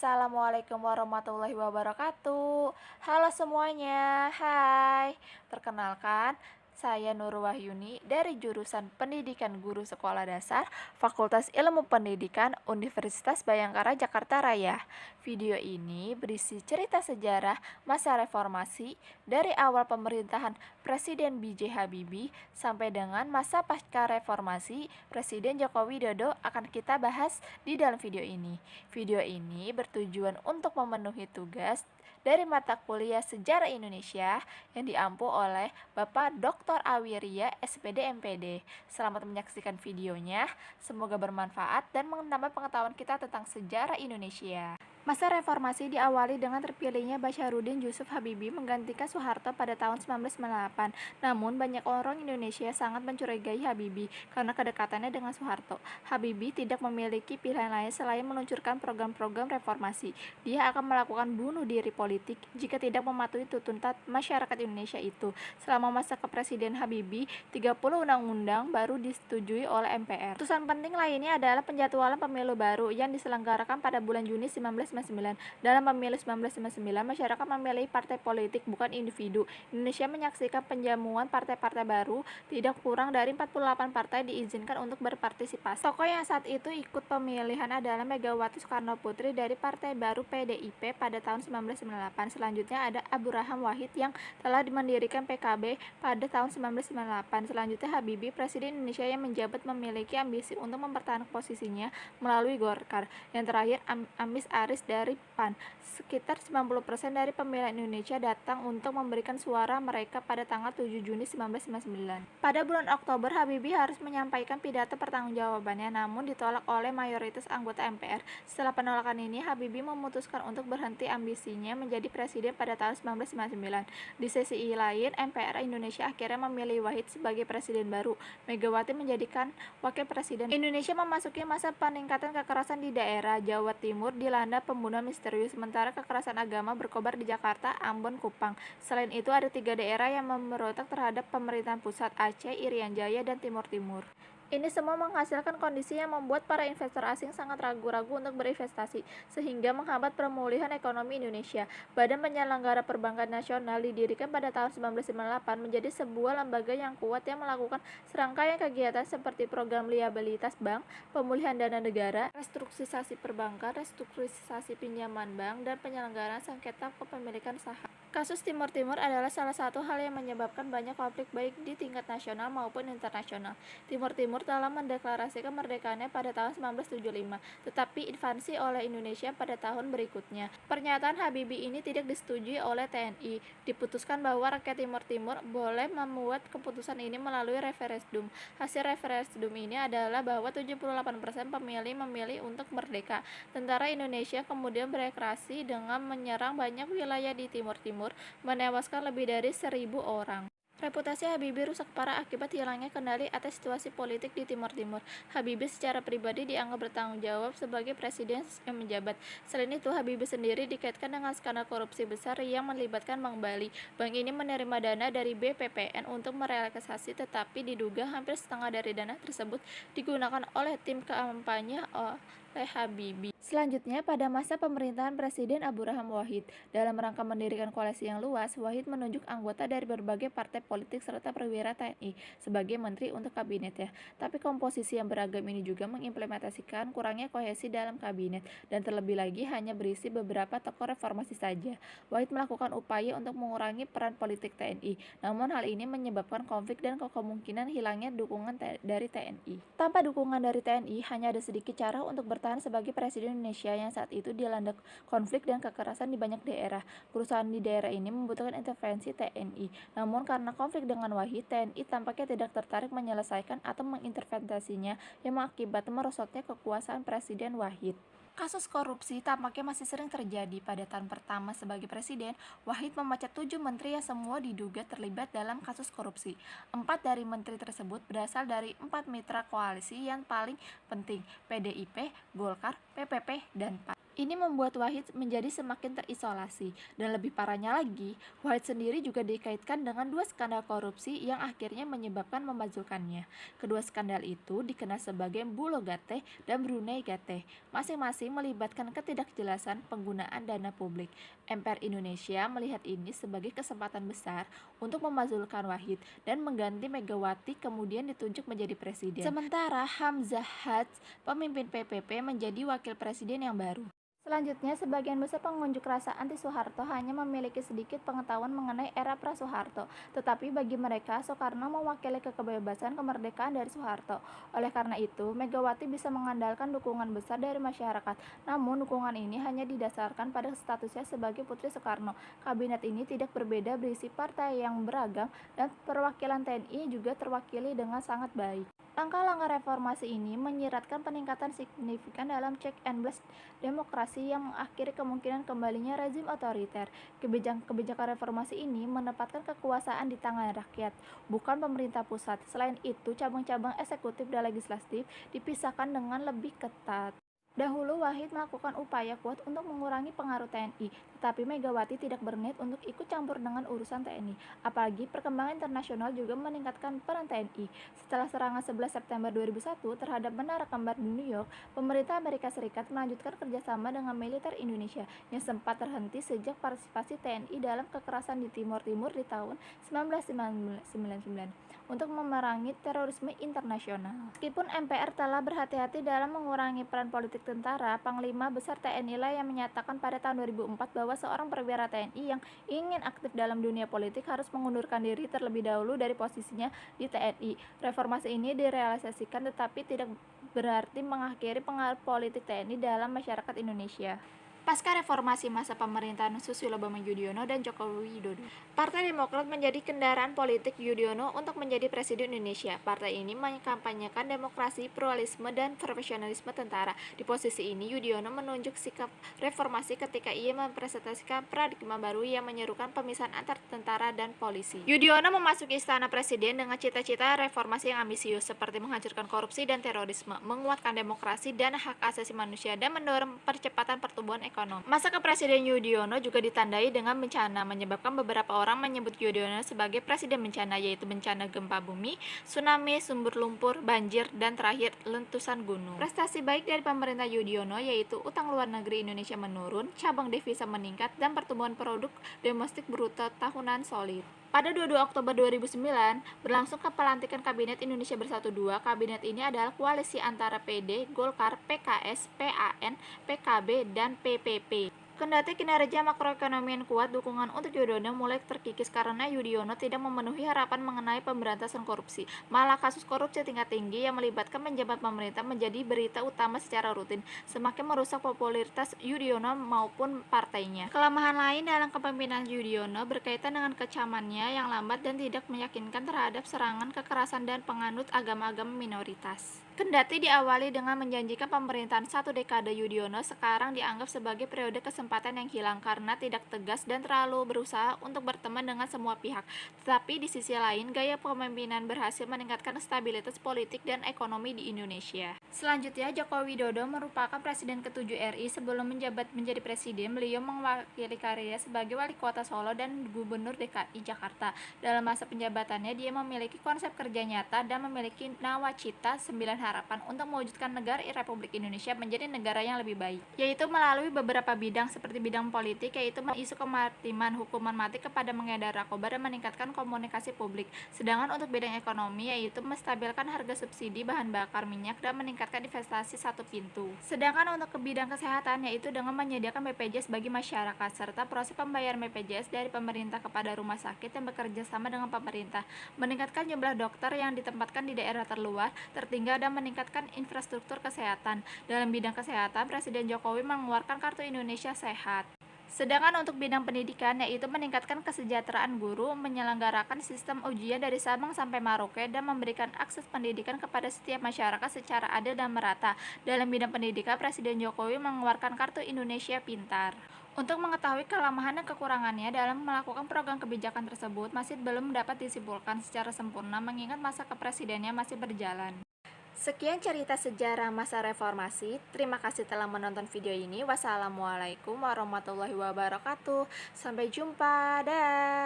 Assalamualaikum warahmatullahi wabarakatuh. Halo semuanya, hai. Perkenalkan, saya Nur Wahyuni dari jurusan Pendidikan Guru Sekolah Dasar, Fakultas Ilmu Pendidikan, Universitas Bhayangkara Jakarta Raya. Video ini berisi cerita sejarah masa reformasi dari awal pemerintahan Presiden B.J. Habibie sampai dengan masa pasca reformasi Presiden Joko Widodo akan kita bahas di dalam video ini. Video ini bertujuan untuk memenuhi tugas dari mata kuliah Sejarah Indonesia yang diampu oleh Bapak Dr. Awiria, SPD MPD. Selamat menyaksikan videonya, semoga bermanfaat dan menambah pengetahuan kita tentang sejarah Indonesia. Masa reformasi diawali dengan terpilihnya Bacharuddin Yusuf Habibie menggantikan Soeharto pada tahun 1998. Namun, banyak orang Indonesia sangat mencurigai Habibie karena kedekatannya dengan Soeharto. Habibie tidak memiliki pilihan lain selain meluncurkan program-program reformasi. Dia akan melakukan bunuh diri politik jika tidak mematuhi tuntutan masyarakat Indonesia itu. Selama masa kepresiden Habibie, 30 undang-undang baru disetujui oleh MPR. Keputusan penting lainnya adalah penjadwalan pemilu baru yang diselenggarakan pada bulan Juni 1999. Dalam pemilu 1999, masyarakat memilih partai politik bukan individu. Indonesia menyaksikan penjamuan partai-partai baru, tidak kurang dari 48 partai diizinkan untuk berpartisipasi. Tokoh yang saat itu ikut pemilihan adalah Megawati Soekarnoputri dari Partai Baru PDIP pada tahun 1998. Selanjutnya ada Abdurrahman Wahid yang telah mendirikan PKB pada tahun 1998. Selanjutnya Habibie, Presiden Indonesia yang menjabat memiliki ambisi untuk mempertahankan posisinya melalui Golkar. Yang terakhir Amis Aris dari PAN. Sekitar 90% dari pemilih Indonesia datang untuk memberikan suara mereka pada tanggal 7 Juni 1999. Pada bulan Oktober, Habibie harus menyampaikan pidato pertanggungjawabannya, namun ditolak oleh mayoritas anggota MPR. Setelah penolakan ini, Habibie memutuskan untuk berhenti ambisinya menjadi presiden pada tahun 1999. Di sisi lain, MPR Indonesia akhirnya memilih Wahid sebagai presiden baru. Megawati menjadikan wakil presiden. Indonesia memasuki masa peningkatan kekerasan di daerah. Jawa Timur dilanda pembunuhan misterius, sementara kekerasan agama berkobar di Jakarta, Ambon, Kupang. Selain itu, ada 3 daerah yang memberontak terhadap pemerintahan pusat: Aceh, Irian Jaya, dan Timur Timur. Ini semua menghasilkan kondisi yang membuat para investor asing sangat ragu-ragu untuk berinvestasi, sehingga menghambat pemulihan ekonomi Indonesia. Badan Penyelenggara Perbankan Nasional didirikan pada tahun 1998 menjadi sebuah lembaga yang kuat yang melakukan serangkaian kegiatan seperti program liabilitas bank, pemulihan dana negara, restrukturisasi perbankan, restrukturisasi pinjaman bank, dan penyelenggaraan sengketa kepemilikan saham. Kasus Timur Timur adalah salah satu hal yang menyebabkan banyak konflik baik di tingkat nasional maupun internasional. Timur Timur telah mendeklarasikan merdekaannya pada tahun 1975, tetapi invasi oleh Indonesia pada tahun berikutnya. Pernyataan Habibie ini tidak disetujui oleh TNI. Diputuskan bahwa rakyat Timur Timur boleh membuat keputusan ini melalui referendum. Hasil referendum ini adalah bahwa 78% pemilih memilih untuk merdeka. Tentara Indonesia kemudian bereaksi dengan menyerang banyak wilayah di Timur Timur, menewaskan lebih dari 1.000 orang. Reputasi Habibie rusak parah akibat hilangnya kendali atas situasi politik di Timur Timur. Habibie secara pribadi dianggap bertanggung jawab sebagai presiden yang menjabat. Selain itu, Habibie sendiri dikaitkan dengan skandal korupsi besar yang melibatkan Bank Bali. Bank ini menerima dana dari BPPN untuk merealisasi, tetapi diduga hampir setengah dari dana tersebut digunakan oleh tim kampanye oleh Habibie. Selanjutnya, pada masa pemerintahan Presiden Abdurrahman Wahid, dalam rangka mendirikan koalisi yang luas, Wahid menunjuk anggota dari berbagai partai politik serta perwira TNI sebagai menteri untuk kabinetnya. Tapi komposisi yang beragam ini juga mengimplementasikan kurangnya kohesi dalam kabinet, dan terlebih lagi hanya berisi beberapa tokoh reformasi saja. Wahid melakukan upaya untuk mengurangi peran politik TNI, namun hal ini menyebabkan konflik dan kemungkinan hilangnya dukungan dari TNI. Tanpa dukungan dari TNI, hanya ada sedikit cara untuk bertahan sebagai presiden Indonesia yang saat itu dilanda konflik dan kekerasan di banyak daerah. Kerusuhan di daerah ini membutuhkan intervensi TNI. Namun karena konflik dengan Wahid, TNI tampaknya tidak tertarik menyelesaikan atau mengintervensinya, yang mengakibatkan merosotnya kekuasaan Presiden Wahid. Kasus korupsi tampaknya masih sering terjadi. Pada tahun pertama sebagai presiden, Wahid memecat 7 menteri yang semua diduga terlibat dalam kasus korupsi. 4 dari menteri tersebut berasal dari 4 mitra koalisi yang paling penting: PDIP, Golkar, PPP, dan PAN. Ini membuat Wahid menjadi semakin terisolasi, dan lebih parahnya lagi, Wahid sendiri juga dikaitkan dengan dua skandal korupsi yang akhirnya menyebabkan membazulkannya. Kedua skandal itu dikenal sebagai Bulo Gate dan Brunei Gate, masing-masing melibatkan ketidakjelasan penggunaan dana publik. MPR Indonesia melihat ini sebagai kesempatan besar untuk membazulkan Wahid dan mengganti Megawati kemudian ditunjuk menjadi presiden. Sementara Hamzah Haj, pemimpin PPP, menjadi wakil presiden yang baru. Selanjutnya, sebagian besar pengunjuk rasa anti-Soeharto hanya memiliki sedikit pengetahuan mengenai era pra-Soeharto, tetapi bagi mereka, Soekarno mewakili kebebasan kemerdekaan dari Soeharto. Oleh karena itu, Megawati bisa mengandalkan dukungan besar dari masyarakat. Namun, dukungan ini hanya didasarkan pada statusnya sebagai putri Soekarno. Kabinet ini tidak berbeda, berisi partai yang beragam, dan perwakilan TNI juga terwakili dengan sangat baik. Langkah-langkah reformasi ini menyiratkan peningkatan signifikan dalam check and balance demokrasi yang mengakhiri kemungkinan kembalinya rezim otoriter. Kebijakan reformasi ini menempatkan kekuasaan di tangan rakyat, bukan pemerintah pusat. Selain itu, cabang-cabang eksekutif dan legislatif dipisahkan dengan lebih ketat. Dahulu Wahid melakukan upaya kuat untuk mengurangi pengaruh TNI, tetapi Megawati tidak berniat untuk ikut campur dengan urusan TNI. Apalagi perkembangan internasional juga meningkatkan peran TNI. Setelah serangan 11 September 2001 terhadap Menara Kembar di New York, pemerintah Amerika Serikat melanjutkan kerjasama dengan militer Indonesia yang sempat terhenti sejak partisipasi TNI dalam kekerasan di Timur Timur di tahun 1999 untuk memerangi terorisme internasional. Meskipun MPR telah berhati-hati dalam mengurangi peran politik tentara, Panglima Besar TNI lah yang menyatakan pada tahun 2004 bahwa seorang perwira TNI yang ingin aktif dalam dunia politik harus mengundurkan diri terlebih dahulu dari posisinya di TNI. Reformasi ini direalisasikan tetapi tidak berarti mengakhiri pengaruh politik TNI dalam masyarakat Indonesia. Pasca reformasi masa pemerintahan Susilo Bambang Yudhoyono dan Joko Widodo, Partai Demokrat menjadi kendaraan politik Yudhoyono untuk menjadi presiden Indonesia. Partai ini mengkampanyekan demokrasi, pluralisme, dan profesionalisme tentara. Di posisi ini, Yudhoyono menunjuk sikap reformasi ketika ia mempresentasikan paradigma baru yang menyerukan pemisahan antar tentara dan polisi. Yudhoyono memasuki istana presiden dengan cita-cita reformasi yang ambisius, seperti menghancurkan korupsi dan terorisme, menguatkan demokrasi dan hak asasi manusia, dan mendorong percepatan pertumbuhan ekonomi. Masa kepresiden Yudhoyono juga ditandai dengan bencana, menyebabkan beberapa orang menyebut Yudhoyono sebagai presiden bencana, yaitu bencana gempa bumi, tsunami, sumber lumpur, banjir, dan terakhir letusan gunung. Prestasi baik dari pemerintah Yudhoyono yaitu utang luar negeri Indonesia menurun, cabang devisa meningkat, dan pertumbuhan produk domestik bruto tahunan solid. Pada 22 Oktober 2009, berlangsung pelantikan Kabinet Indonesia Bersatu II. Kabinet ini adalah koalisi antara PD, Golkar, PKS, PAN, PKB, dan PPP. Kendati kinerja makroekonomi yang kuat, dukungan untuk Yudhoyono mulai terkikis karena Yudhoyono tidak memenuhi harapan mengenai pemberantasan korupsi. Malah kasus korupsi tingkat tinggi yang melibatkan pejabat pemerintah menjadi berita utama secara rutin, semakin merusak popularitas Yudhoyono maupun partainya. Kelemahan lain dalam kepemimpinan Yudhoyono berkaitan dengan kecamannya yang lambat dan tidak meyakinkan terhadap serangan kekerasan dan penganut agama-agama minoritas. Kendati diawali dengan menjanjikan pemerintahan satu dekade, Yudhoyono sekarang dianggap sebagai periode kesempatan yang hilang karena tidak tegas dan terlalu berusaha untuk berteman dengan semua pihak. Tetapi di sisi lain, gaya kepemimpinan berhasil meningkatkan stabilitas politik dan ekonomi di Indonesia. Selanjutnya, Joko Widodo merupakan presiden ke-7 RI. Sebelum menjabat menjadi presiden, beliau mewakili karirnya sebagai wali kota Solo dan gubernur DKI Jakarta. Dalam masa penjabatannya, dia memiliki konsep kerja nyata dan memiliki nawacita 9 harapan untuk mewujudkan negara Republik Indonesia menjadi negara yang lebih baik, yaitu melalui beberapa bidang seperti bidang politik, yaitu isu kemaritiman, hukuman mati kepada mengedar narkoba, dan meningkatkan komunikasi publik. Sedangkan untuk bidang ekonomi, yaitu menstabilkan harga subsidi bahan bakar minyak dan meningkatkan investasi satu pintu. Sedangkan untuk ke bidang kesehatan, yaitu dengan menyediakan BPJS bagi masyarakat serta proses pembayaran BPJS dari pemerintah kepada rumah sakit yang bekerja sama dengan pemerintah, meningkatkan jumlah dokter yang ditempatkan di daerah terluar, tertinggal, dan meningkatkan infrastruktur kesehatan. Dalam bidang kesehatan, Presiden Jokowi mengeluarkan Kartu Indonesia Sehat. Sedangkan untuk bidang pendidikan, yaitu meningkatkan kesejahteraan guru, menyelenggarakan sistem ujian dari Sabang sampai Merauke, dan memberikan akses pendidikan kepada setiap masyarakat secara adil dan merata. Dalam bidang pendidikan, Presiden Jokowi mengeluarkan Kartu Indonesia Pintar. Untuk mengetahui kelemahan dan kekurangannya dalam melakukan program kebijakan tersebut masih belum dapat disimpulkan secara sempurna mengingat masa kepresidennya masih berjalan. Sekian cerita sejarah masa reformasi. Terima kasih telah menonton video ini. Wassalamualaikum warahmatullahi wabarakatuh. Sampai jumpa. Dah.